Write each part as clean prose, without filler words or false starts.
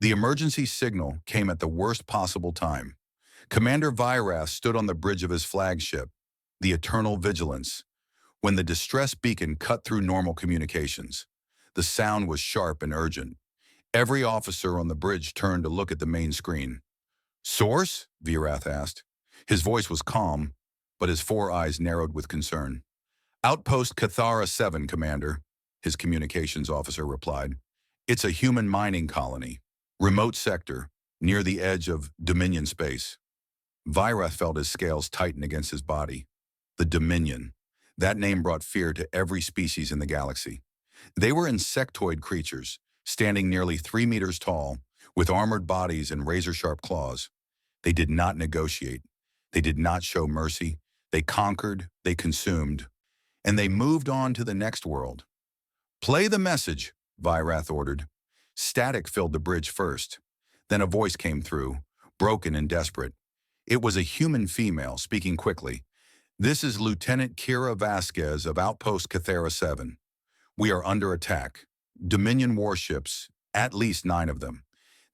The emergency signal came at the worst possible time. Commander Vyrath stood on the bridge of his flagship, the Eternal Vigilance, when the distress beacon cut through normal communications. The sound was sharp and urgent. Every officer on the bridge turned to look at the main screen. "Source?" Vyrath asked. His voice was calm, but his four eyes narrowed with concern. "Outpost Cathara 7, Commander," his communications officer replied. "It's a human mining colony. Remote sector, near the edge of Dominion space." Vyrath felt his scales tighten against his body. The Dominion. That name brought fear to every species in the galaxy. They were insectoid creatures, standing nearly 3 meters tall, with armored bodies and razor-sharp claws. They did not negotiate. They did not show mercy. They conquered, they consumed, and they moved on to the next world. "Play the message," Vyrath ordered. Static filled the bridge first. Then a voice came through, broken and desperate. It was a human female speaking quickly. "This is Lieutenant Kira Vasquez of Outpost Cathara 7. We are under attack. Dominion warships, at least 9 of them.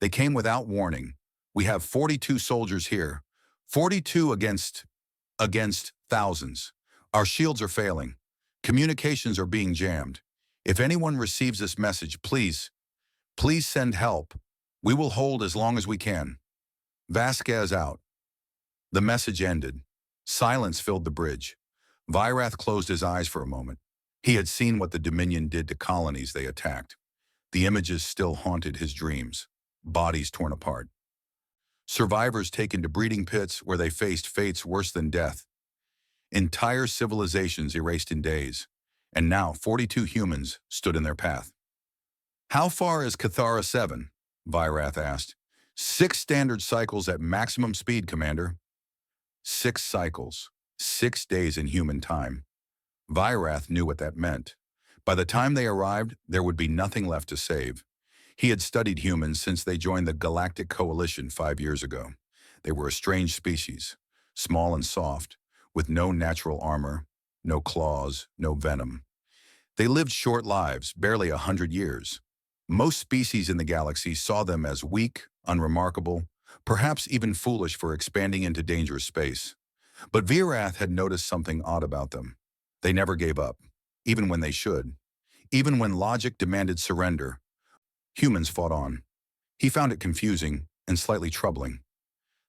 They came without warning. We have 42 soldiers here. 42 against thousands. Our shields are failing. Communications are being jammed. If anyone receives this message, please send help. We will hold as long as we can. Vasquez out." The message ended. Silence filled the bridge. Vyrath closed his eyes for a moment. He had seen what the Dominion did to colonies they attacked. The images still haunted his dreams. Bodies torn apart. Survivors taken to breeding pits where they faced fates worse than death. Entire civilizations erased in days. And now 42 humans stood in their path. "How far is Cathara 7? Vyrath asked. 6 standard cycles at maximum speed, Commander." 6 cycles. 6 days in human time. Vyrath knew what that meant. By the time they arrived, there would be nothing left to save. He had studied humans since they joined the Galactic Coalition 5 years ago. They were a strange species, small and soft, with no natural armor, no claws, no venom. They lived short lives, barely 100 years. Most species in the galaxy saw them as weak, unremarkable, perhaps even foolish for expanding into dangerous space. But Vyrath had noticed something odd about them. They never gave up, even when they should. Even when logic demanded surrender, humans fought on. He found it confusing and slightly troubling.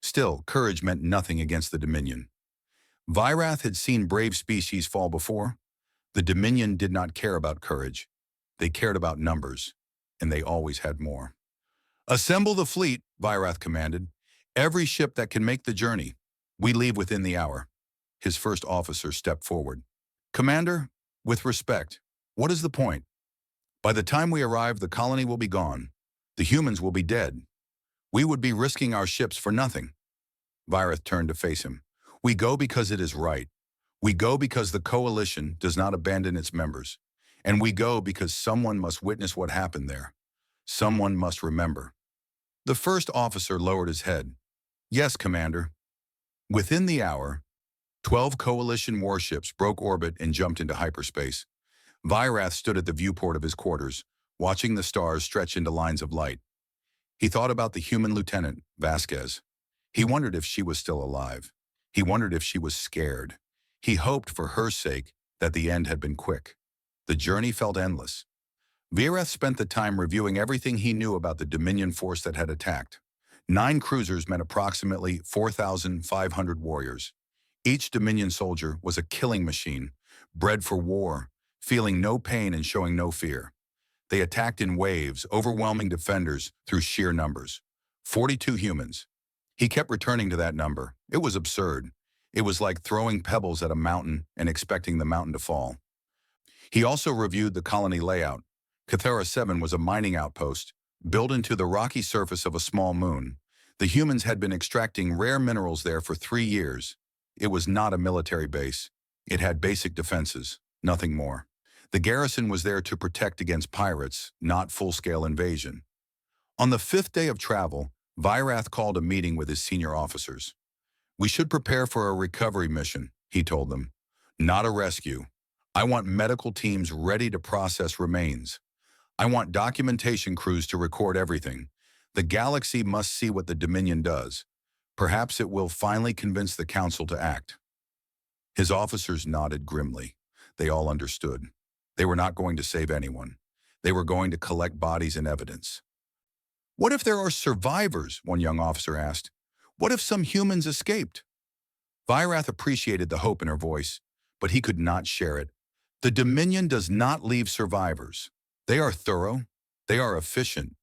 Still, courage meant nothing against the Dominion. Vyrath had seen brave species fall before. The Dominion did not care about courage. They cared about numbers, and they always had more. "Assemble the fleet," Vyrath commanded. "Every ship that can make the journey. We leave within the hour." His first officer stepped forward. "Commander, with respect, what is the point? By the time we arrive, the colony will be gone. The humans will be dead. We would be risking our ships for nothing." Vyrath turned to face him. "We go because it is right. We go because the Coalition does not abandon its members. And we go because someone must witness what happened there. Someone must remember." The first officer lowered his head. "Yes, Commander." Within the hour, 12 Coalition warships broke orbit and jumped into hyperspace. Vyrath stood at the viewport of his quarters, watching the stars stretch into lines of light. He thought about the human lieutenant, Vasquez. He wondered if she was still alive. He wondered if she was scared. He hoped for her sake that the end had been quick. The journey felt endless. Vyrath spent the time reviewing everything he knew about the Dominion force that had attacked. 9 cruisers meant approximately 4,500 warriors. Each Dominion soldier was a killing machine, bred for war, feeling no pain and showing no fear. They attacked in waves, overwhelming defenders through sheer numbers. 42 humans. He kept returning to that number. It was absurd. It was like throwing pebbles at a mountain and expecting the mountain to fall. He also reviewed the colony layout. Cathara 7 was a mining outpost, built into the rocky surface of a small moon. The humans had been extracting rare minerals there for 3 years. It was not a military base. It had basic defenses, nothing more. The garrison was there to protect against pirates, not full-scale invasion. On the 5th day of travel, Vyrath called a meeting with his senior officers. "We should prepare for a recovery mission," he told them. "Not a rescue. I want medical teams ready to process remains. I want documentation crews to record everything. The galaxy must see what the Dominion does. Perhaps it will finally convince the Council to act. His officers nodded grimly. They all understood. They were not going to save anyone. They were going to collect bodies and evidence. "What if there are survivors?" one young officer asked. "What if some humans escaped?" Vyrath appreciated the hope in her voice, but he could not share it. The Dominion does not leave survivors. They are thorough. They are efficient.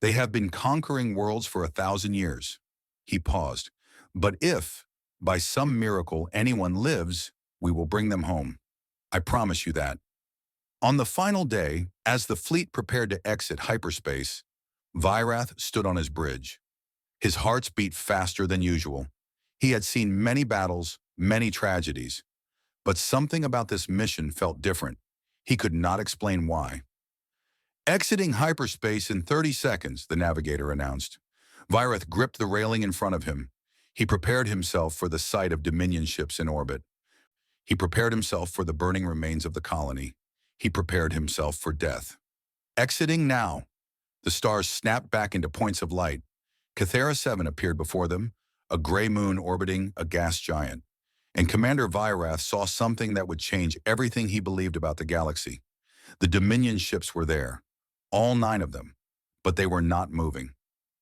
They have been conquering worlds for 1,000 years. He paused. "But if, by some miracle, anyone lives, we will bring them home. I promise you that." On the final day, as the fleet prepared to exit hyperspace, Vyrath stood on his bridge. His heart beat faster than usual. He had seen many battles, many tragedies, but something about this mission felt different. He could not explain why. "Exiting hyperspace in 30 seconds, the navigator announced. Vyrath gripped the railing in front of him. He prepared himself for the sight of Dominion ships in orbit. He prepared himself for the burning remains of the colony. He prepared himself for death. Exiting now. The stars snapped back into points of light. Cathera 7 appeared before them, a gray moon orbiting a gas giant. And Commander Vyrath saw something that would change everything he believed about the galaxy. The Dominion ships were there, all 9 of them, but they were not moving.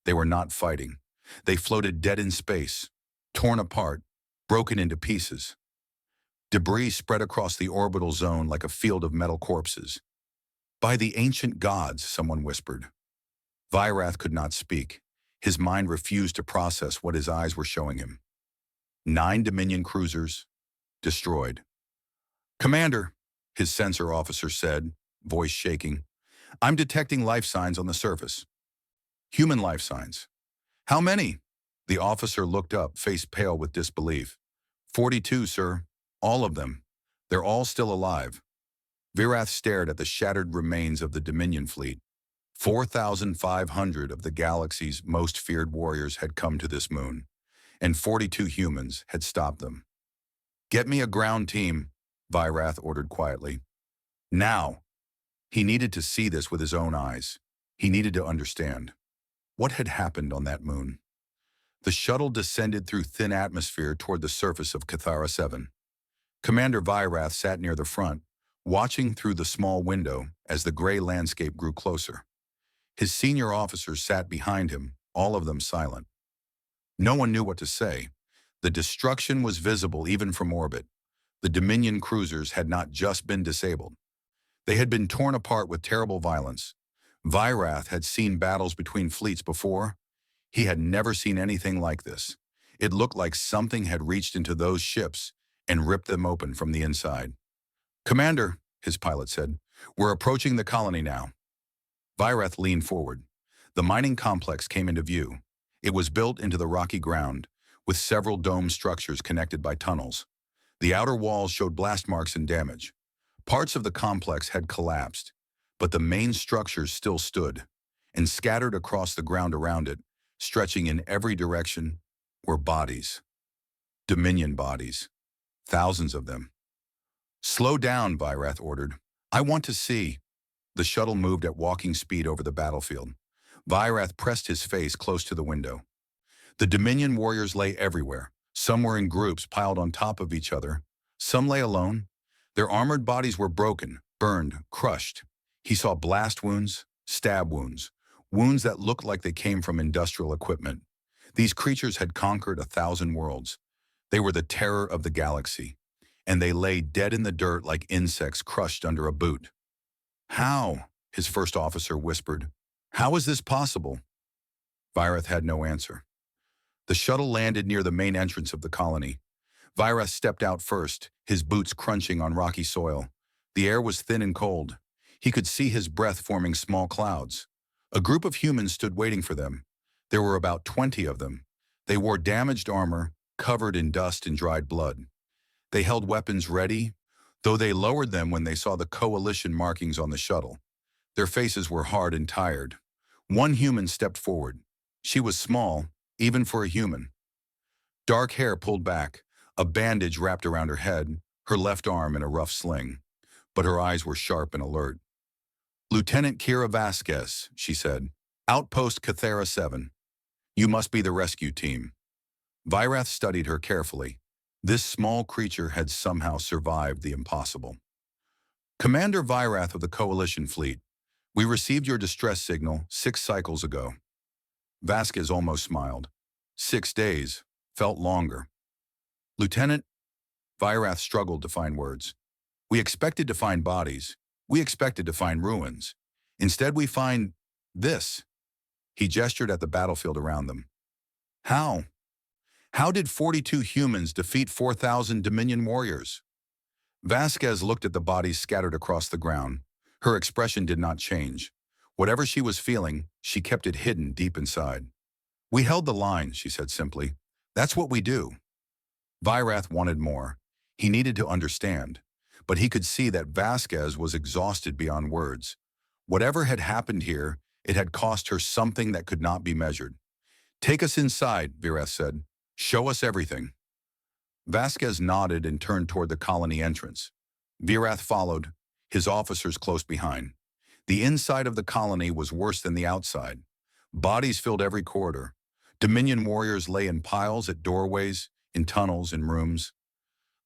They were not fighting. They floated dead in space, torn apart, broken into pieces. Debris spread across the orbital zone like a field of metal corpses. "By the ancient gods," someone whispered. Vyrath could not speak. His mind refused to process what his eyes were showing him. 9 Dominion cruisers, destroyed. "Commander," his sensor officer said, voice shaking, "I'm detecting life signs on the surface. Human life signs." "How many?" The officer looked up, face pale with disbelief. 42, sir. All of them. They're all still alive." Vyrath stared at the shattered remains of the Dominion fleet. 4,500 of the galaxy's most feared warriors had come to this moon, and 42 humans had stopped them. "Get me a ground team," Vyrath ordered quietly. Now. He needed to see this with his own eyes. He needed to understand. What had happened on that moon? The shuttle descended through thin atmosphere toward the surface of Cathera 7. Commander Vyrath sat near the front, watching through the small window as the gray landscape grew closer. His senior officers sat behind him, all of them silent. No one knew what to say. The destruction was visible even from orbit. The Dominion cruisers had not just been disabled. They had been torn apart with terrible violence. Vyrath had seen battles between fleets before. He had never seen anything like this. It looked like something had reached into those ships and ripped them open from the inside. "Commander," his pilot said, "we're approaching the colony now." Vyrath leaned forward. The mining complex came into view. It was built into the rocky ground, with several dome structures connected by tunnels. The outer walls showed blast marks and damage. Parts of the complex had collapsed, but the main structures still stood, and scattered across the ground around it, stretching in every direction, were bodies. Dominion bodies. Thousands of them. "Slow down," Vyrath ordered. "I want to see." The shuttle moved at walking speed over the battlefield. Vyrath pressed his face close to the window. The Dominion warriors lay everywhere. Some were in groups piled on top of each other. Some lay alone. Their armored bodies were broken, burned, crushed. He saw blast wounds, stab wounds, wounds that looked like they came from industrial equipment. These creatures had conquered 1,000 worlds. They were the terror of the galaxy, and they lay dead in the dirt like insects crushed under a boot. "How?" his first officer whispered. "How is this possible?" Vyrath had no answer. The shuttle landed near the main entrance of the colony. Vyrath stepped out first, his boots crunching on rocky soil. The air was thin and cold. He could see his breath forming small clouds. A group of humans stood waiting for them. There were about 20 of them. They wore damaged armor, covered in dust and dried blood. They held weapons ready, though they lowered them when they saw the coalition markings on the shuttle. Their faces were hard and tired. One human stepped forward. She was small, even for a human. Dark hair pulled back, a bandage wrapped around her head, her left arm in a rough sling. But her eyes were sharp and alert. "Lieutenant Kira Vasquez," she said. Outpost Cathera 7. You must be the rescue team. Vyrath studied her carefully. This small creature had somehow survived the impossible. Commander Vyrath of the Coalition Fleet, we received your distress signal 6 cycles ago. Vasquez almost smiled. 6 days. Felt longer. Lieutenant, Vyrath struggled to find words. We expected to find bodies. We expected to find ruins. Instead, we find this. He gestured at the battlefield around them. How? How did 42 humans defeat 4,000 Dominion warriors? Vasquez looked at the bodies scattered across the ground. Her expression did not change. Whatever she was feeling, she kept it hidden deep inside. We held the line, she said simply. That's what we do. Vyrath wanted more. He needed to understand. But he could see that Vasquez was exhausted beyond words. Whatever had happened here, it had cost her something that could not be measured. Take us inside, Vyrath said. Show us everything. Vasquez nodded and turned toward the colony entrance. Vyrath followed, his officers close behind. The inside of the colony was worse than the outside. Bodies filled every corridor. Dominion warriors lay in piles at doorways, in tunnels, in rooms.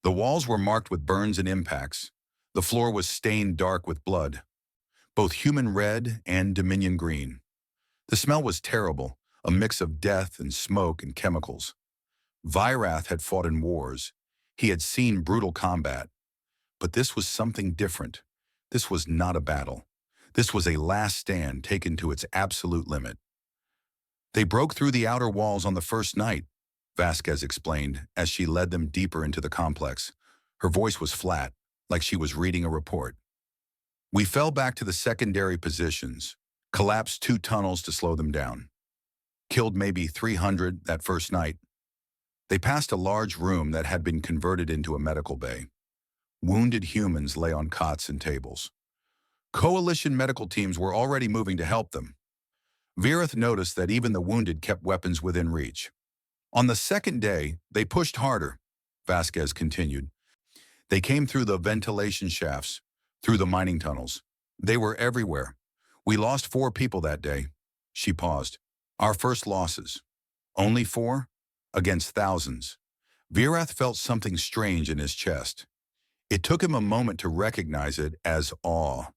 The walls were marked with burns and impacts. The floor was stained dark with blood, both human red and Dominion green. The smell was terrible, a mix of death and smoke and chemicals. Vyrath had fought in wars. He had seen brutal combat. But this was something different. This was not a battle. This was a last stand taken to its absolute limit. They broke through the outer walls on the first night, Vasquez explained as she led them deeper into the complex. Her voice was flat, like she was reading a report. We fell back to the secondary positions, collapsed 2 tunnels to slow them down. Killed maybe 300 that first night. They passed a large room that had been converted into a medical bay. Wounded humans lay on cots and tables. Coalition medical teams were already moving to help them. Vyrath noticed that even the wounded kept weapons within reach. On the second day, they pushed harder, Vasquez continued. They came through the ventilation shafts, through the mining tunnels. They were everywhere. We lost 4 people that day. She paused. Our first losses. Only 4? Against thousands. Vyrath felt something strange in his chest. It took him a moment to recognize it as awe.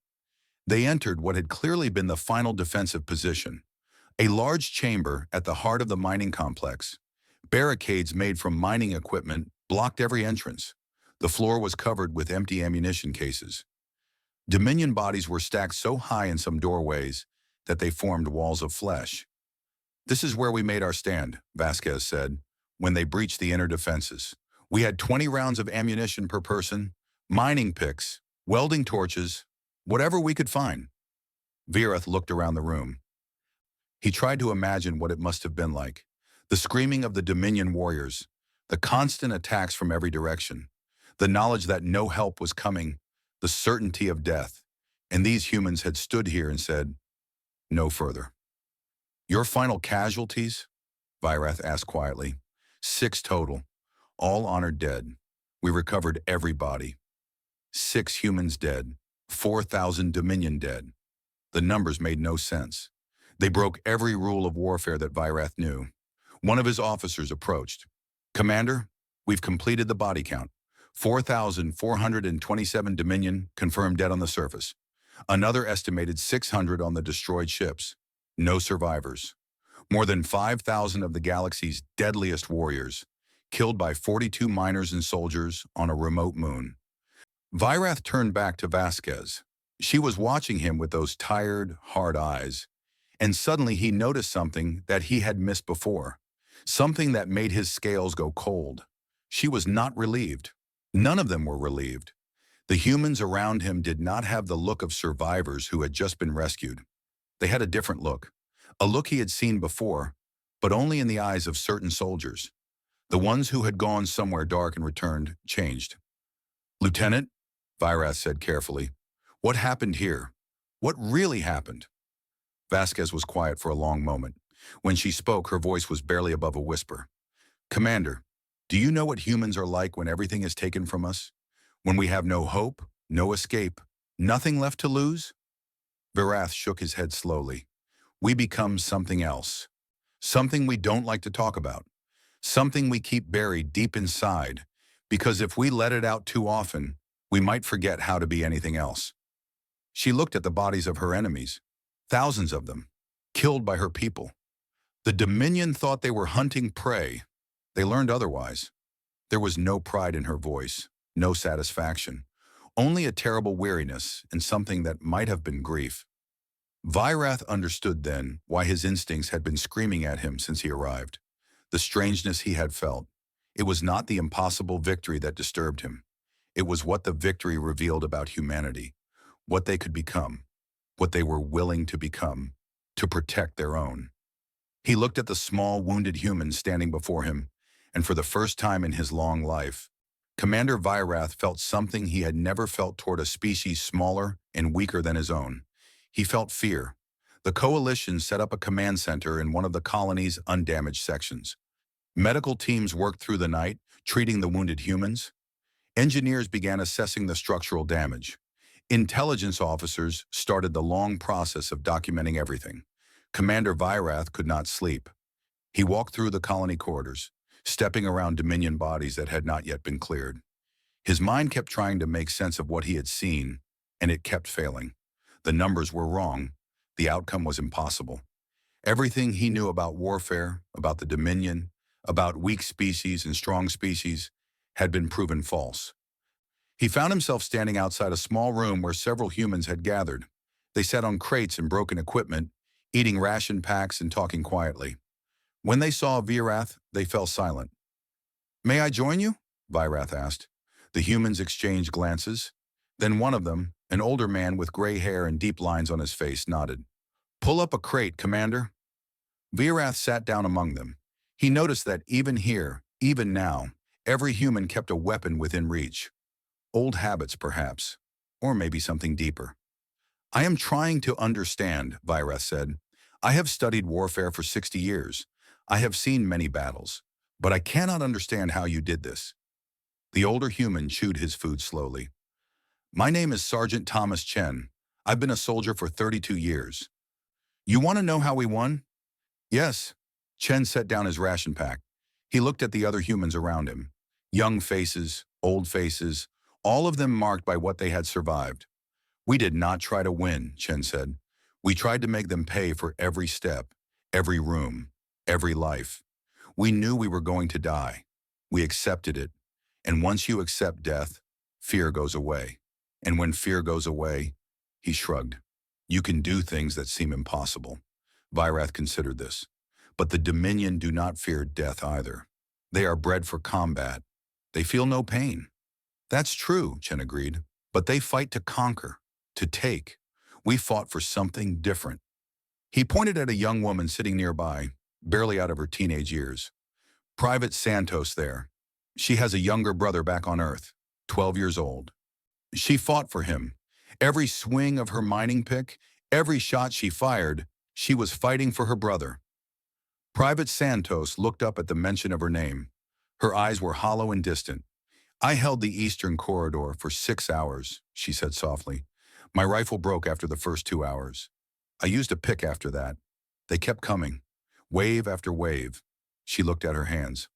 They entered what had clearly been the final defensive position, a large chamber at the heart of the mining complex. Barricades made from mining equipment blocked every entrance. The floor was covered with empty ammunition cases. Dominion bodies were stacked so high in some doorways that they formed walls of flesh. This is where we made our stand, Vasquez said, when they breached the inner defenses. We had 20 rounds of ammunition per person, mining picks, welding torches, whatever we could find. Vyrath looked around the room. He tried to imagine what it must have been like. The screaming of the Dominion warriors, the constant attacks from every direction, the knowledge that no help was coming, the certainty of death. And these humans had stood here and said, no further. Your final casualties? Vyrath asked quietly. 6 total, all honored dead. We recovered every body. 6 humans dead, 4,000 Dominion dead. The numbers made no sense. They broke every rule of warfare that Vyrath knew. One of his officers approached. Commander, we've completed the body count. 4,427 Dominion confirmed dead on the surface. Another estimated 600 on the destroyed ships. No survivors. More than 5,000 of the galaxy's deadliest warriors, killed by 42 miners and soldiers on a remote moon. Vyrath turned back to Vasquez. She was watching him with those tired, hard eyes, and suddenly he noticed something that he had missed before, something that made his scales go cold. She was not relieved. None of them were relieved. The humans around him did not have the look of survivors who had just been rescued. They had a different look, a look he had seen before, but only in the eyes of certain soldiers. The ones who had gone somewhere dark and returned changed. Lieutenant, Vyrath said carefully, what happened here? What really happened? Vasquez was quiet for a long moment. When she spoke, her voice was barely above a whisper. Commander, do you know what humans are like when everything is taken from us? When we have no hope, no escape, nothing left to lose? Vyrath shook his head slowly. We become something else, something we don't like to talk about, something we keep buried deep inside, because if we let it out too often, we might forget how to be anything else. She looked at the bodies of her enemies, thousands of them, killed by her people. The Dominion thought they were hunting prey. They learned otherwise. There was no pride in her voice, no satisfaction, only a terrible weariness and something that might have been grief. Vyrath understood then why his instincts had been screaming at him since he arrived. The strangeness he had felt. It was not the impossible victory that disturbed him. It was what the victory revealed about humanity, what they could become, what they were willing to become, to protect their own. He looked at the small, wounded humans standing before him, and for the first time in his long life, Commander Vyrath felt something he had never felt toward a species smaller and weaker than his own. He felt fear. The coalition set up a command center in one of the colony's undamaged sections. Medical teams worked through the night, treating the wounded humans. Engineers began assessing the structural damage. Intelligence officers started the long process of documenting everything. Commander Vyrath could not sleep. He walked through the colony corridors, stepping around Dominion bodies that had not yet been cleared. His mind kept trying to make sense of what he had seen, and it kept failing. The numbers were wrong. The outcome was impossible. Everything he knew about warfare, about the Dominion, about weak species and strong species, had been proven false. He found himself standing outside a small room where several humans had gathered. They sat on crates and broken equipment, eating ration packs and talking quietly. When they saw Vyrath, they fell silent. "May I join you?" Vyrath asked. The humans exchanged glances. Then one of them, an older man with gray hair and deep lines on his face, nodded. "Pull up a crate, Commander." Vyrath sat down among them. He noticed that even here, even now, every human kept a weapon within reach. Old habits, perhaps, or maybe something deeper. "I am trying to understand," Vyrath said. "I have studied warfare for 60 years. I have seen many battles, but I cannot understand how you did this." The older human chewed his food slowly. "My name is Sergeant Thomas Chen. I've been a soldier for 32 years. You want to know how we won?" "Yes." Chen set down his ration pack. He looked at the other humans around him. Young faces, old faces, all of them marked by what they had survived. "We did not try to win," Chen said. "We tried to make them pay for every step, every room, every life. We knew we were going to die. We accepted it. And once you accept death, fear goes away. And when fear goes away," he shrugged, "you can do things that seem impossible." Vyrath considered this. But the Dominion do not fear death either. They are bred for combat. They feel no pain. "That's true," Chen agreed. "But they fight to conquer, to take. We fought for something different." He pointed at a young woman sitting nearby, barely out of her teenage years. "Private Santos there. She has a younger brother back on Earth, 12 years old. She fought for him. Every swing of her mining pick, every shot she fired, she was fighting for her brother." Private Santos looked up at the mention of her name. Her eyes were hollow and distant. "I held the Eastern Corridor for 6 hours," she said softly. "My rifle broke after the first 2 hours. I used a pick after that. They kept coming, wave after wave." She looked at her hands.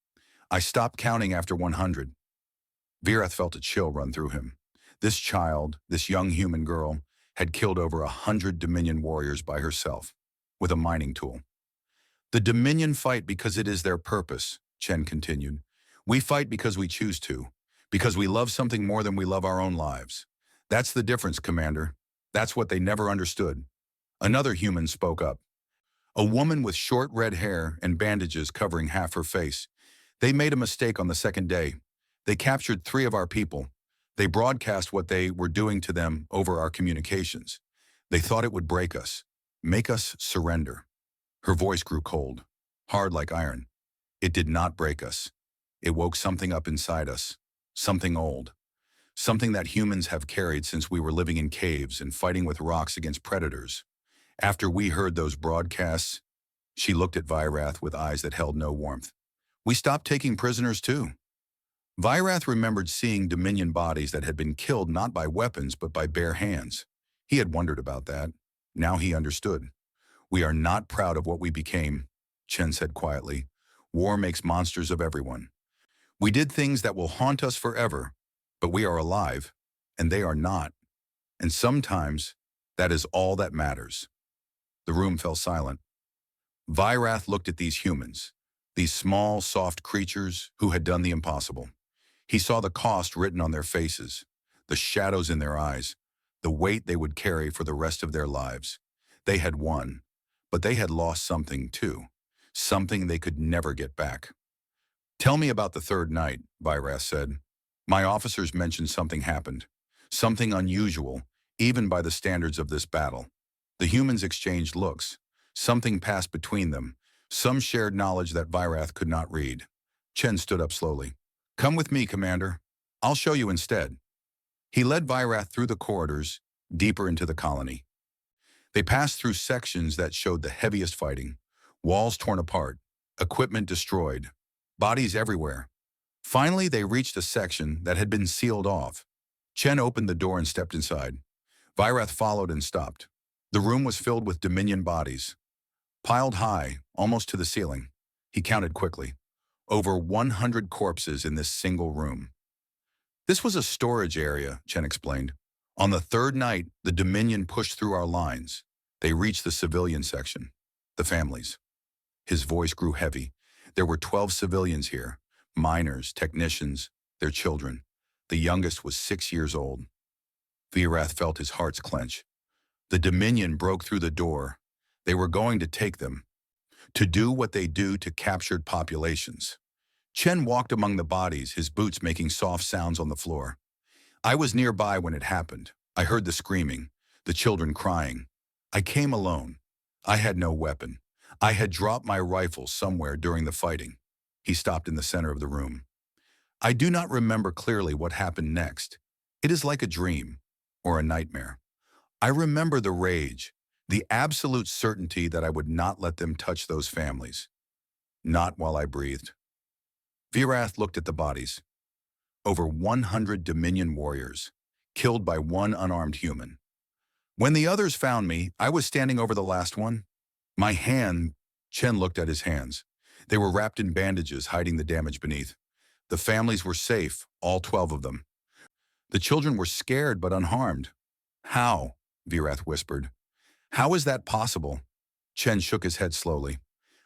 "I stopped counting after 100. Vyrath felt a chill run through him. This child, this young human girl, had killed over 100 Dominion warriors by herself, with a mining tool. "The Dominion fight because it is their purpose," Chen continued. "We fight because we choose to, because we love something more than we love our own lives. That's the difference, Commander. That's what they never understood." Another human spoke up. A woman with short red hair and bandages covering half her face. "They made a mistake on the second day. They captured 3 of our people. They broadcast what they were doing to them over our communications. They thought it would break us, make us surrender." Her voice grew cold, hard like iron. "It did not break us. It woke something up inside us, something old, something that humans have carried since we were living in caves and fighting with rocks against predators. After we heard those broadcasts," she looked at Vyrath with eyes that held no warmth, "we stopped taking prisoners too." Vyrath remembered seeing Dominion bodies that had been killed not by weapons but by bare hands. He had wondered about that. Now he understood. We are not proud of what we became, Chen said quietly. War makes monsters of everyone. We did things that will haunt us forever, but we are alive, and they are not. And sometimes, that is all that matters. The room fell silent. Vyrath looked at these humans, these small, soft creatures who had done the impossible. He saw the cost written on their faces, the shadows in their eyes, the weight they would carry for the rest of their lives. They had won, but they had lost something too, something they could never get back. Tell me about the third night, Vyrath said. My officers mentioned something happened, something unusual, even by the standards of this battle. The humans exchanged looks. Something passed between them, some shared knowledge that Vyrath could not read. Chen stood up slowly. Come with me, Commander. I'll show you instead. He led Vyrath through the corridors, deeper into the colony. They passed through sections that showed the heaviest fighting, walls torn apart, equipment destroyed, bodies everywhere. Finally, they reached a section that had been sealed off. Chen opened the door and stepped inside. Vyrath followed and stopped. The room was filled with Dominion bodies, piled high, almost to the ceiling. He counted quickly. Over 100 corpses in this single room. This was a storage area, Chen explained. On the third night, the Dominion pushed through our lines. They reached the civilian section, the families. His voice grew heavy. There were 12 civilians here, miners, technicians, their children. The youngest was 6 years old. Vyrath felt his heart clench. The Dominion broke through the door. They were going to take them, to do what they do to captured populations. Chen walked among the bodies, his boots making soft sounds on the floor. I was nearby when it happened. I heard the screaming, the children crying. I came alone. I had no weapon. I had dropped my rifle somewhere during the fighting. He stopped in the center of the room. I do not remember clearly what happened next. It is like a dream or a nightmare. I remember the rage, the absolute certainty that I would not let them touch those families. Not while I breathed. Vyrath looked at the bodies. Over 100 Dominion warriors, killed by one unarmed human. When the others found me, I was standing over the last one. Chen looked at his hands. They were wrapped in bandages, hiding the damage beneath. The families were safe, all 12 of them. The children were scared but unharmed. How? Vyrath whispered. How is that possible? Chen shook his head slowly.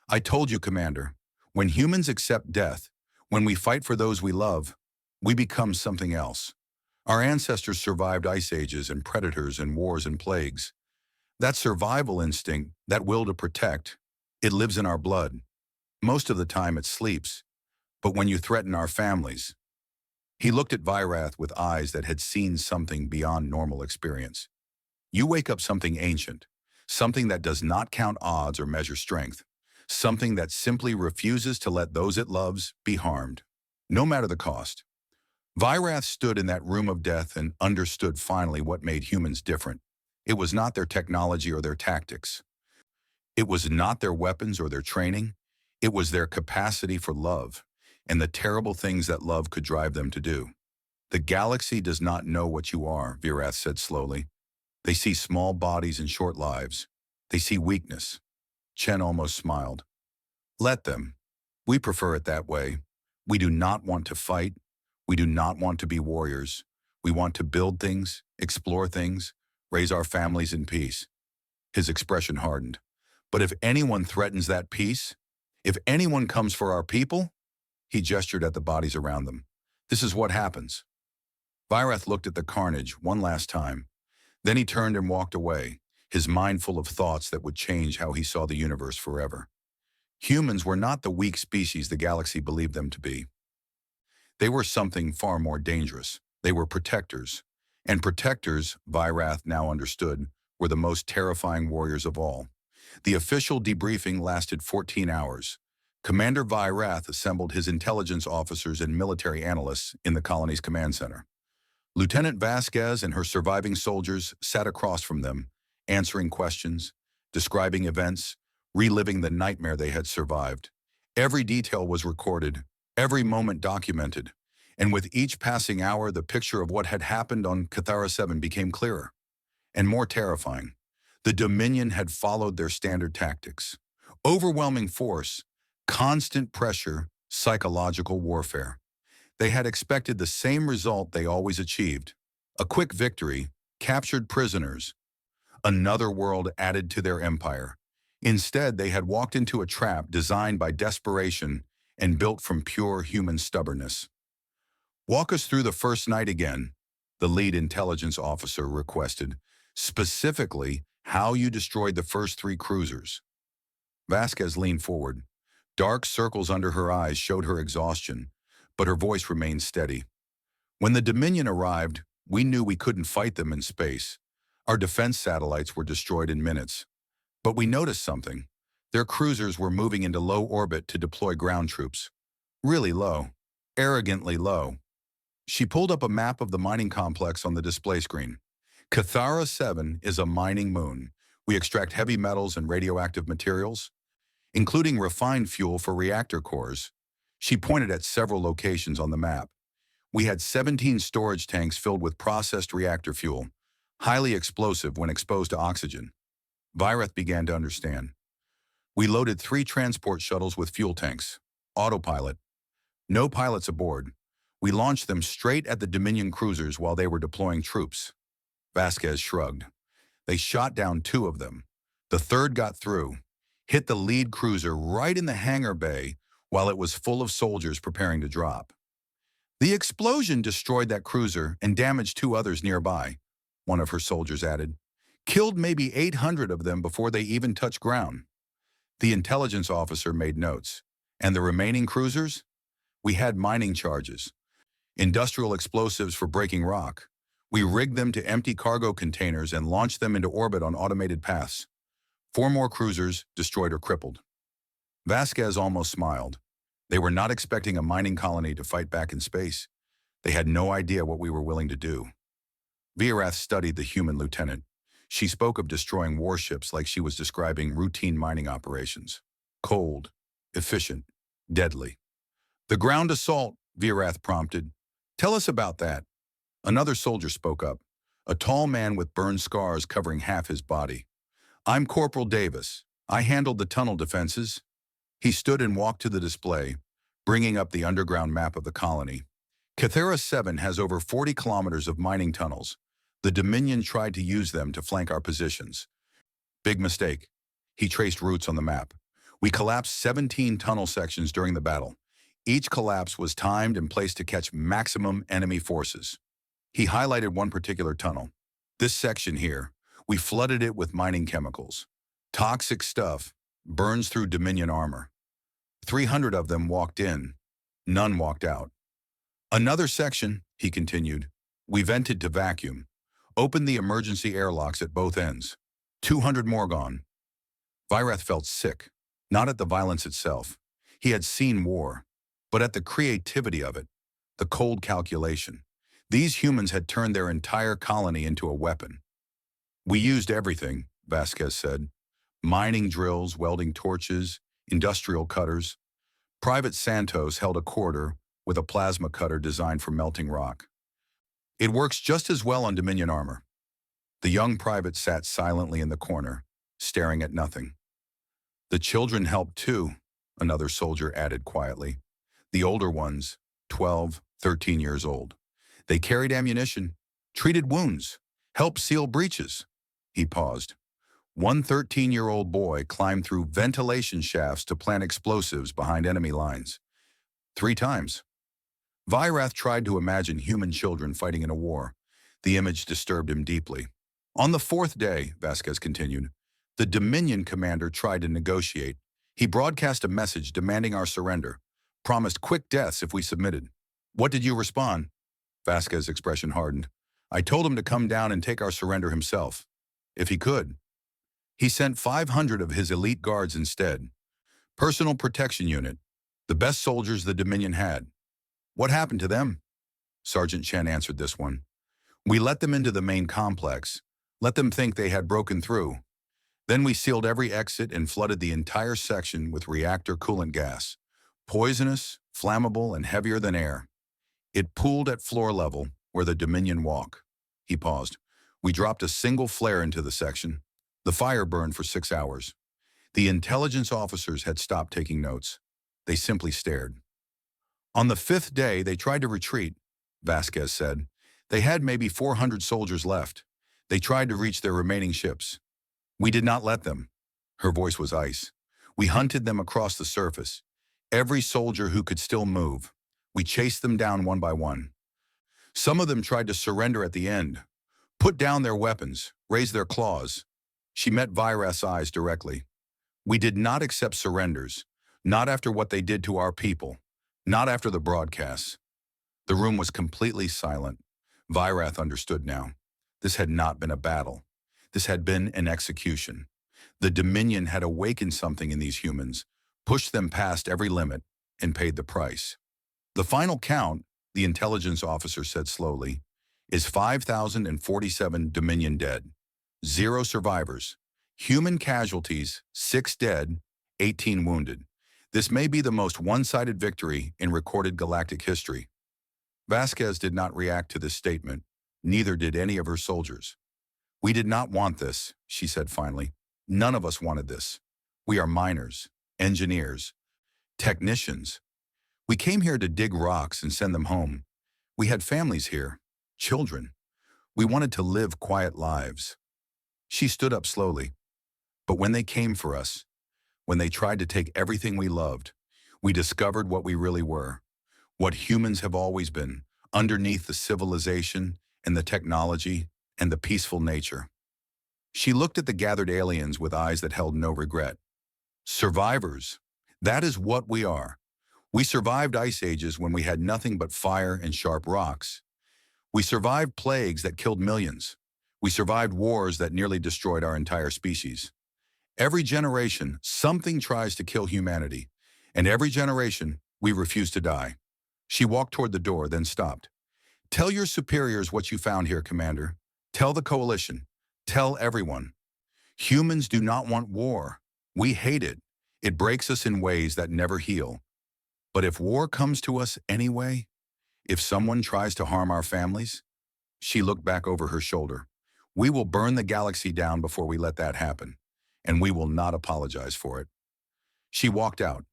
I told you, Commander, when humans accept death, when we fight for those we love, we become something else. Our ancestors survived ice ages and predators and wars and plagues. That survival instinct, that will to protect, it lives in our blood. Most of the time it sleeps. But when you threaten our families... He looked at Vyrath with eyes that had seen something beyond normal experience. You wake up something ancient, something that does not count odds or measure strength, something that simply refuses to let those it loves be harmed, no matter the cost. Vyrath stood in that room of death and understood finally what made humans different. It was not their technology or their tactics. It was not their weapons or their training. It was their capacity for love and the terrible things that love could drive them to do. The galaxy does not know what you are, Vyrath said slowly. They see small bodies and short lives. They see weakness. Chen almost smiled. Let them. We prefer it that way. We do not want to fight. We do not want to be warriors. We want to build things, explore things, raise our families in peace. His expression hardened. But if anyone threatens that peace, if anyone comes for our people, he gestured at the bodies around them. This is what happens. Vyrath looked at the carnage one last time. Then he turned and walked away, his mind full of thoughts that would change how he saw the universe forever. Humans were not the weak species the galaxy believed them to be. They were something far more dangerous. They were protectors. And protectors, Vyrath now understood, were the most terrifying warriors of all. The official debriefing lasted 14 hours. Commander Vyrath assembled his intelligence officers and military analysts in the colony's command center. Lieutenant Vasquez and her surviving soldiers sat across from them, answering questions, describing events, reliving the nightmare they had survived. Every detail was recorded, every moment documented, and with each passing hour, the picture of what had happened on Cathara 7 became clearer and more terrifying. The Dominion had followed their standard tactics. Overwhelming force, constant pressure, psychological warfare. They had expected the same result they always achieved. A quick victory, captured prisoners, another world added to their empire. Instead, they had walked into a trap designed by desperation and built from pure human stubbornness. "Walk us through the first night again," the lead intelligence officer requested, "specifically how you destroyed the first three cruisers." Vasquez leaned forward. Dark circles under her eyes showed her exhaustion, but her voice remained steady. "When the Dominion arrived, we knew we couldn't fight them in space. Our defense satellites were destroyed in minutes. But we noticed something. Their cruisers were moving into low orbit to deploy ground troops. Really low. Arrogantly low." She pulled up a map of the mining complex on the display screen. "Cathara 7 is a mining moon. We extract heavy metals and radioactive materials, including refined fuel for reactor cores." She pointed at several locations on the map. "We had 17 storage tanks filled with processed reactor fuel, highly explosive when exposed to oxygen." Vireth began to understand. "We loaded 3 transport shuttles with fuel tanks. Autopilot. No pilots aboard. We launched them straight at the Dominion cruisers while they were deploying troops." Vasquez shrugged. "They shot down 2 of them. The third got through, hit the lead cruiser right in the hangar bay while it was full of soldiers preparing to drop. The explosion destroyed that cruiser and damaged 2 others nearby," one of her soldiers added. "Killed maybe 800 of them before they even touched ground." The intelligence officer made notes. "And the remaining cruisers? We had mining charges. Industrial explosives for breaking rock. We rigged them to empty cargo containers and launched them into orbit on automated paths. 4 more cruisers destroyed or crippled." Vasquez almost smiled. They were not expecting a mining colony to fight back in space. They had no idea what we were willing to do. Vierath studied the human lieutenant. She spoke of destroying warships like she was describing routine mining operations. Cold, efficient, deadly. "The ground assault," Vierath prompted. "Tell us about that." Another soldier spoke up, a tall man with burned scars covering half his body. "I'm Corporal Davis. I handled the tunnel defenses." He stood and walked to the display, bringing up the underground map of the colony. "Cathara 7 has over 40 kilometers of mining tunnels. The Dominion tried to use them to flank our positions. Big mistake." He traced routes on the map. "We collapsed 17 tunnel sections during the battle. Each collapse was timed and placed to catch maximum enemy forces." He highlighted one particular tunnel. "This section here, we flooded it with mining chemicals. Toxic stuff burns through Dominion armor. 300 of them walked in. None walked out. Another section," he continued, "we vented to vacuum. Opened the emergency airlocks at both ends. 200 more gone." Vireth felt sick, not at the violence itself. He had seen war, but at the creativity of it, the cold calculation. These humans had turned their entire colony into a weapon. "We used everything," Vasquez said. "Mining drills, welding torches, industrial cutters. Private Santos held a quarter with a plasma cutter designed for melting rock. It works just as well on Dominion armor." The young private sat silently in the corner, staring at nothing. "The children helped too," another soldier added quietly. "The older ones, 12, 13 years old. They carried ammunition, treated wounds, helped seal breaches." He paused. "One 13-year-old boy climbed through ventilation shafts to plant explosives behind enemy lines. 3 times." Vireth tried to imagine human children fighting in a war. The image disturbed him deeply. "On the 4th day," Vasquez continued, "the Dominion commander tried to negotiate. He broadcast a message demanding our surrender, promised quick deaths if we submitted." "What did you respond?" Vasquez's expression hardened. "I told him to come down and take our surrender himself, if he could. He sent 500 of his elite guards instead. Personal protection unit, the best soldiers the Dominion had." "What happened to them?" Sergeant Chen answered this one. "We let them into the main complex, let them think they had broken through. Then we sealed every exit and flooded the entire section with reactor coolant gas, poisonous, flammable, and heavier than air. It pooled at floor level where the Dominion walk." He paused. "We dropped a single flare into the section. The fire burned for 6 hours. The intelligence officers had stopped taking notes. They simply stared. On the 5th day, they tried to retreat, Vasquez said. They had maybe 400 soldiers left. They tried to reach their remaining ships. We did not let them. Her voice was ice. We hunted them across the surface. Every soldier who could still move. We chased them down one by one. Some of them tried to surrender at the end, put down their weapons, raise their claws. She met Virath's eyes directly. We did not accept surrenders, not after what they did to our people, not after the broadcasts. The room was completely silent. Virath understood now. This had not been a battle. This had been an execution. The Dominion had awakened something in these humans, pushed them past every limit, and paid the price. The final count, the intelligence officer said slowly, is 5,047 Dominion dead, 0 survivors, human casualties, 6 dead, 18 wounded. This may be the most one-sided victory in recorded galactic history. Vasquez did not react to this statement. Neither did any of her soldiers. We did not want this, she said finally. None of us wanted this. We are miners, engineers, technicians. We came here to dig rocks and send them home. We had families here, children. We wanted to live quiet lives. She stood up slowly. But when they came for us, when they tried to take everything we loved, we discovered what we really were, what humans have always been, underneath the civilization and the technology and the peaceful nature. She looked at the gathered aliens with eyes that held no regret. Survivors. That is what we are. We survived ice ages when we had nothing but fire and sharp rocks. We survived plagues that killed millions. We survived wars that nearly destroyed our entire species. Every generation, something tries to kill humanity. And every generation, we refuse to die. She walked toward the door, then stopped. Tell your superiors what you found here, Commander. Tell the Coalition. Tell everyone. Humans do not want war. We hate it. It breaks us in ways that never heal. But if war comes to us anyway, if someone tries to harm our families, she looked back over her shoulder. We will burn the galaxy down before we let that happen, and we will not apologize for it. She walked out.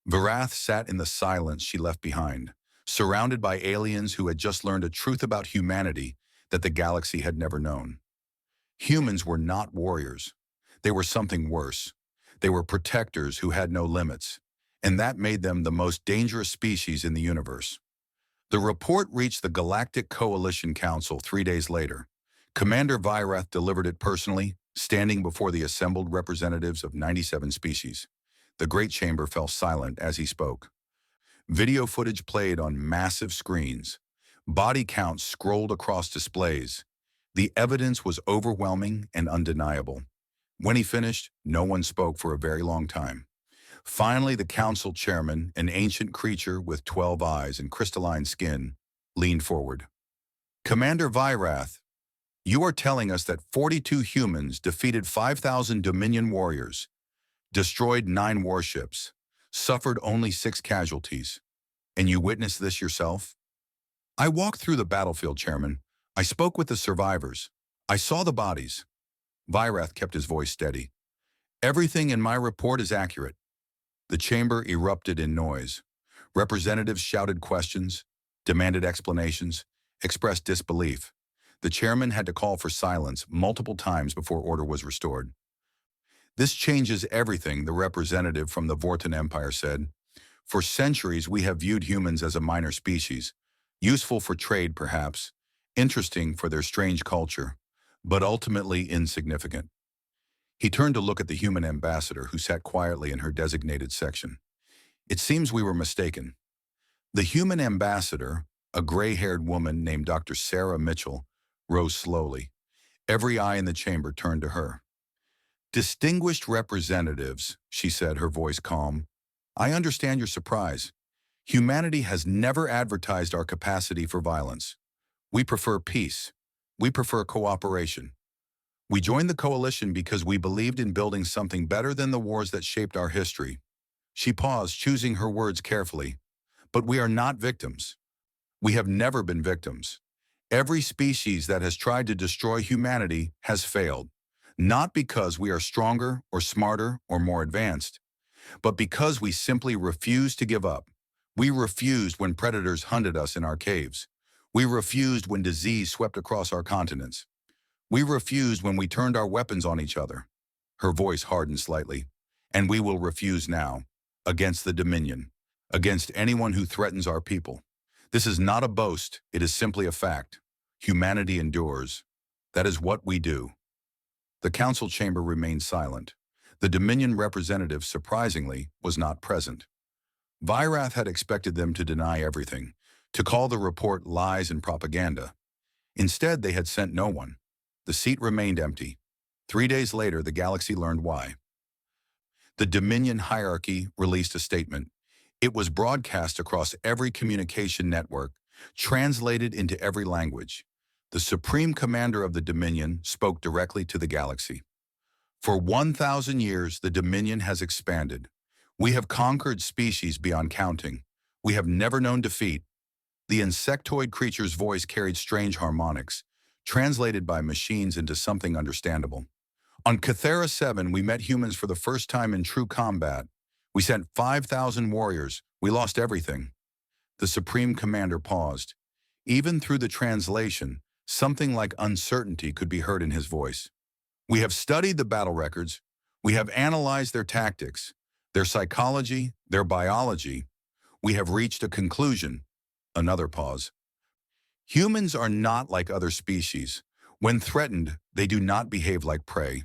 Virath sat in the silence she left behind, surrounded by aliens who had just learned a truth about humanity that the galaxy had never known. Humans were not warriors. They were something worse. They were protectors who had no limits, and that made them the most dangerous species in the universe. The report reached the Galactic Coalition Council 3 days later. Commander Virath delivered it personally, standing before the assembled representatives of 97 species. The Great Chamber fell silent as he spoke. Video footage played on massive screens. Body counts scrolled across displays. The evidence was overwhelming and undeniable. When he finished, no one spoke for a very long time. Finally, the council chairman, an ancient creature with 12 eyes and crystalline skin, leaned forward. Commander Virath, you are telling us that 42 humans defeated 5,000 Dominion warriors, destroyed 9 warships, suffered only 6 casualties, and you witnessed this yourself? I walked through the battlefield, Chairman. I spoke with the survivors. I saw the bodies. Virath kept his voice steady. Everything in my report is accurate. The chamber erupted in noise. Representatives shouted questions, demanded explanations, expressed disbelief. The chairman had to call for silence multiple times before order was restored. This changes everything, the representative from the Vorten Empire said. For centuries, we have viewed humans as a minor species, useful for trade perhaps, interesting for their strange culture, but ultimately insignificant. He turned to look at the human ambassador who sat quietly in her designated section. It seems we were mistaken. The human ambassador, a gray-haired woman named Dr. Sarah Mitchell, rose slowly. Every eye in the chamber turned to her. Distinguished representatives, she said, her voice calm, I understand your surprise. Humanity has never advertised our capacity for violence. We prefer peace. We prefer cooperation. We joined the coalition because we believed in building something better than the wars that shaped our history. She paused, choosing her words carefully. But we are not victims. We have never been victims. Every species that has tried to destroy humanity has failed. Not because we are stronger or smarter or more advanced, but because we simply refused to give up. We refused when predators hunted us in our caves. We refused when disease swept across our continents. We refused when we turned our weapons on each other. Her voice hardened slightly. And we will refuse now, against the Dominion, against anyone who threatens our people. This is not a boast, it is simply a fact. Humanity endures. That is what we do. The council chamber remained silent. The Dominion representative, surprisingly, was not present. Vyrath had expected them to deny everything, to call the report lies and propaganda. Instead, they had sent no one. The seat remained empty. 3 days later, the galaxy learned why. The Dominion hierarchy released a statement. It was broadcast across every communication network, translated into every language. The Supreme Commander of the Dominion spoke directly to the galaxy. For 1,000 years, the Dominion has expanded. We have conquered species beyond counting. We have never known defeat. The insectoid creature's voice carried strange harmonics, translated by machines into something understandable. On Cathera 7, we met humans for the first time in true combat. We sent 5,000 warriors. We lost everything. The Supreme Commander paused. Even through the translation, something like uncertainty could be heard in his voice. We have studied the battle records. We have analyzed their tactics, their psychology, their biology. We have reached a conclusion. Another pause. Humans are not like other species. When threatened, they do not behave like prey.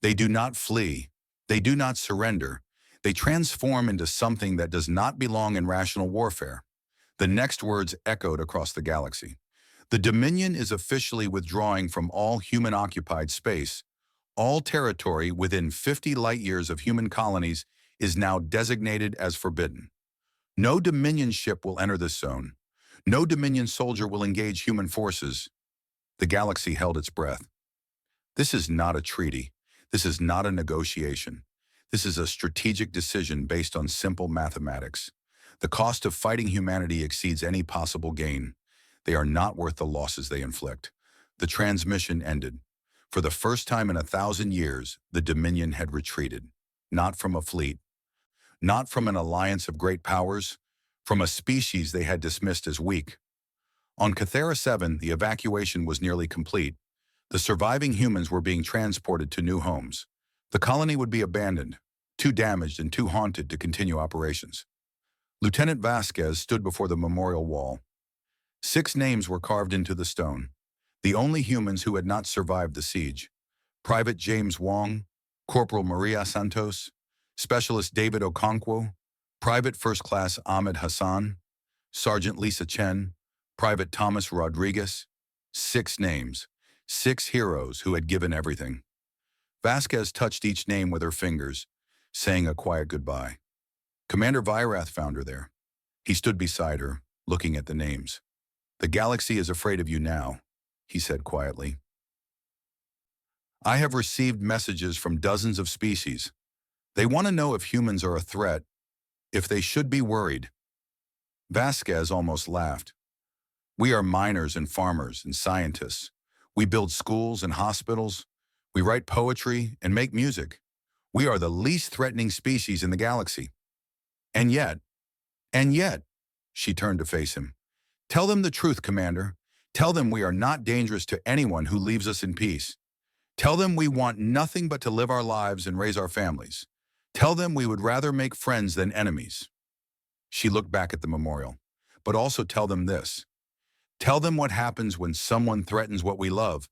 They do not flee. They do not surrender. They transform into something that does not belong in rational warfare. The next words echoed across the galaxy. The Dominion is officially withdrawing from all human-occupied space. All territory within 50 light-years of human colonies is now designated as forbidden. No Dominion ship will enter this zone. No Dominion soldier will engage human forces. The galaxy held its breath. This is not a treaty. This is not a negotiation. This is a strategic decision based on simple mathematics. The cost of fighting humanity exceeds any possible gain. They are not worth the losses they inflict. The transmission ended. For the first time in 1,000 years, the Dominion had retreated. Not from a fleet. Not from an alliance of great powers. From a species they had dismissed as weak. On Cathera 7, the evacuation was nearly complete. The surviving humans were being transported to new homes. The colony would be abandoned, too damaged and too haunted to continue operations. Lieutenant Vasquez stood before the memorial wall. 6 names were carved into the stone, the only humans who had not survived the siege. Private James Wong, Corporal Maria Santos, Specialist David Okonkwo, Private First Class Ahmed Hassan, Sergeant Lisa Chen, Private Thomas Rodriguez. 6 names, 6 heroes who had given everything. Vasquez touched each name with her fingers, saying a quiet goodbye. Commander Vyrath found her there. He stood beside her, looking at the names. The galaxy is afraid of you now, he said quietly. I have received messages from dozens of species. They want to know if humans are a threat, if they should be worried. Vasquez almost laughed. We are miners and farmers and scientists. We build schools and hospitals. We write poetry and make music. We are the least threatening species in the galaxy. And yet, she turned to face him. Tell them the truth, Commander. Tell them we are not dangerous to anyone who leaves us in peace. Tell them we want nothing but to live our lives and raise our families. Tell them we would rather make friends than enemies. She looked back at the memorial. But also tell them this. Tell them what happens when someone threatens what we love.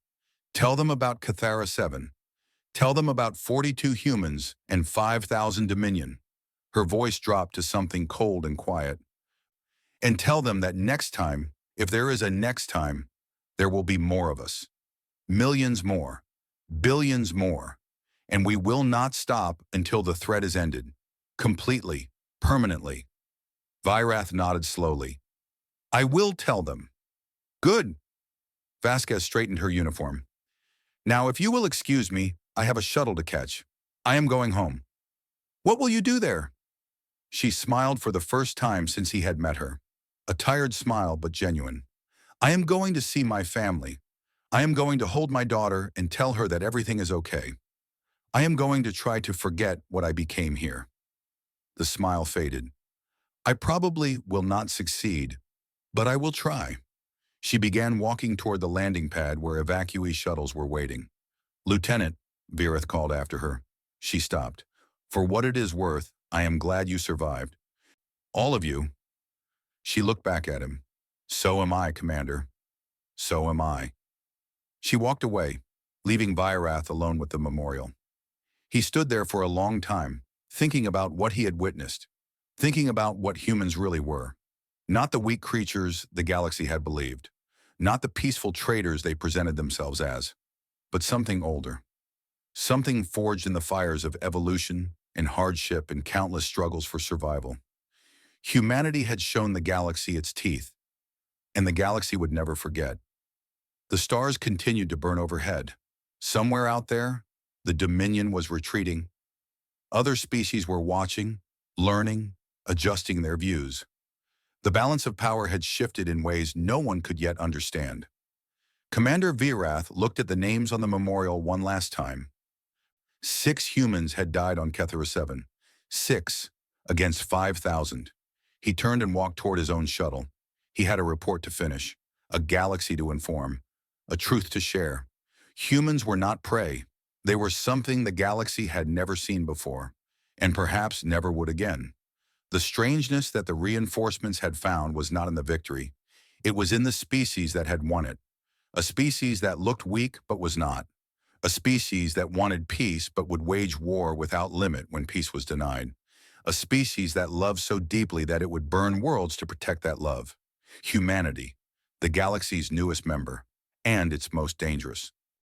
Tell them about Cathera 7. Tell them about 42 humans and 5,000 Dominion. Her voice dropped to something cold and quiet. And tell them that next time, if there is a next time, there will be more of us. Millions more. Billions more. And we will not stop until the threat is ended. Completely. Permanently. Vyrath nodded slowly. I will tell them. Good. Vasquez straightened her uniform. Now, if you will excuse me, I have a shuttle to catch. I am going home. What will you do there? She smiled for the first time since he had met her. A tired smile, but genuine. I am going to see my family. I am going to hold my daughter and tell her that everything is okay. I am going to try to forget what I became here. The smile faded. I probably will not succeed, but I will try. She began walking toward the landing pad where evacuee shuttles were waiting. Lieutenant, Virith called after her. She stopped. For what it is worth, I am glad you survived. All of you. She looked back at him. So am I, Commander. So am I. She walked away, leaving Vyrath alone with the memorial. He stood there for a long time, thinking about what he had witnessed, thinking about what humans really were. Not the weak creatures the galaxy had believed, not the peaceful traders they presented themselves as, but something older. Something forged in the fires of evolution and hardship and countless struggles for survival. Humanity had shown the galaxy its teeth, and the galaxy would never forget. The stars continued to burn overhead. Somewhere out there, the Dominion was retreating. Other species were watching, learning, adjusting their views. The balance of power had shifted in ways no one could yet understand. Commander Vyrath looked at the names on the memorial one last time. 6 humans had died on Kethera 7. 6 against 5,000. He turned and walked toward his own shuttle. He had a report to finish, a galaxy to inform, a truth to share. Humans were not prey. They were something the galaxy had never seen before, and perhaps never would again. The strangeness that the reinforcements had found was not in the victory. It was in the species that had won it. A species that looked weak but was not. A species that wanted peace but would wage war without limit when peace was denied. A species that loved so deeply that it would burn worlds to protect that love. Humanity, the galaxy's newest member, and its most dangerous.